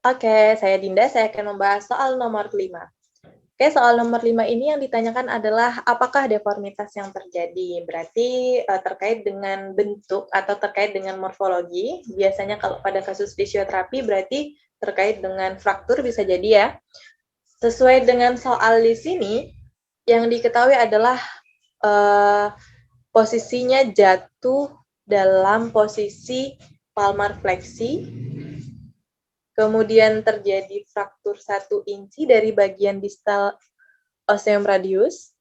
Oke, saya Dinda, saya akan membahas soal nomor 5. Oke, soal nomor 5 ini yang ditanyakan adalah apakah deformitas yang terjadi? Berarti terkait dengan bentuk atau terkait dengan morfologi. Biasanya kalau pada kasus fisioterapi berarti terkait dengan fraktur bisa jadi ya. Sesuai dengan soal di sini, yang diketahui adalah posisinya jatuh dalam posisi palmar fleksi, kemudian terjadi fraktur 1 inci dari bagian distal ostium radius,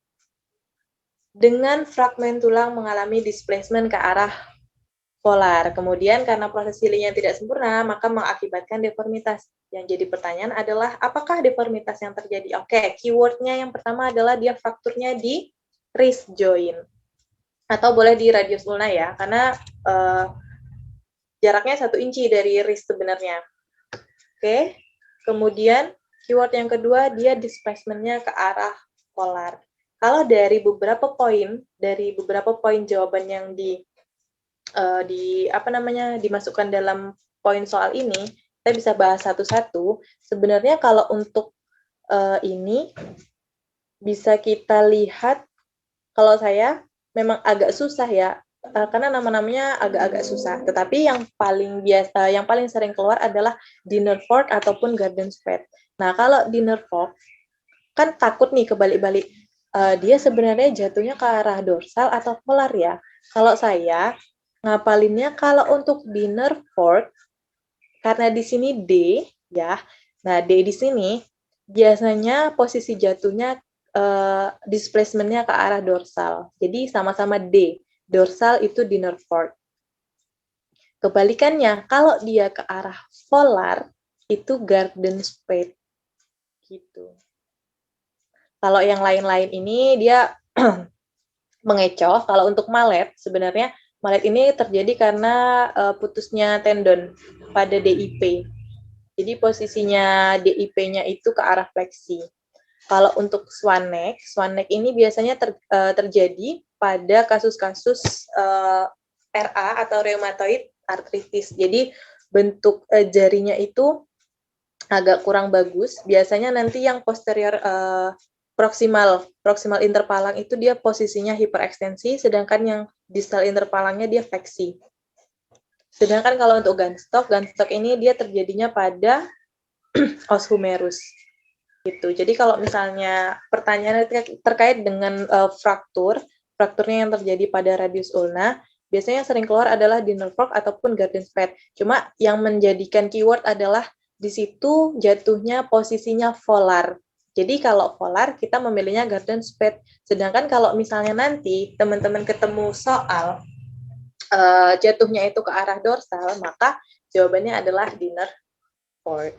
dengan fragmen tulang mengalami displacement ke arah polar. Kemudian karena proses healingnya tidak sempurna, maka mengakibatkan deformitas. Yang jadi pertanyaan adalah, apakah deformitas yang terjadi? Oke, keywordnya yang pertama adalah dia frakturnya di wrist joint. Atau boleh di radius ulna ya, karena jaraknya 1 inci dari wrist sebenarnya. Oke, kemudian keyword yang kedua, dia displacement-nya ke arah polar. Kalau dari beberapa poin jawaban yang dimasukkan dalam poin soal ini, kita bisa bahas satu-satu. Sebenarnya kalau untuk ini bisa kita lihat, kalau saya memang agak susah ya, karena nama-namanya agak-agak susah. Tetapi yang paling sering keluar adalah dinner fork ataupun garden spade. Nah, kalau dinner fork kan takut nih kebalik-balik. Dia sebenarnya jatuhnya ke arah dorsal atau polar ya. Kalau saya ngapalinnya kalau untuk dinner fork, karena di sini D ya. Nah, D di sini biasanya posisi jatuhnya displacement-nya ke arah dorsal. Jadi sama-sama D. Dorsal itu dinner fork. Kebalikannya, kalau dia ke arah polar, itu garden spade. Gitu. Kalau yang lain-lain ini dia mengecoh. Kalau untuk malet, sebenarnya malet ini terjadi karena putusnya tendon pada DIP. Jadi posisinya DIP-nya itu ke arah fleksi. Kalau untuk swan neck ini biasanya terjadi pada kasus-kasus RA atau rheumatoid arthritis. Jadi bentuk jarinya itu agak kurang bagus. Biasanya nanti yang posterior proximal interpalang itu dia posisinya hiperekstensi, sedangkan yang distal interpalangnya dia fleksi. Sedangkan kalau untuk gunstock ini dia terjadinya pada os humerus. Gitu. Jadi kalau misalnya pertanyaannya terkait dengan frakturnya yang terjadi pada radius ulna, biasanya yang sering keluar adalah dinner fork ataupun garden spade. Cuma yang menjadikan keyword adalah di situ jatuhnya posisinya polar. Jadi kalau polar kita memilihnya garden spade. Sedangkan kalau misalnya nanti teman-teman ketemu soal jatuhnya itu ke arah dorsal, maka jawabannya adalah dinner fork.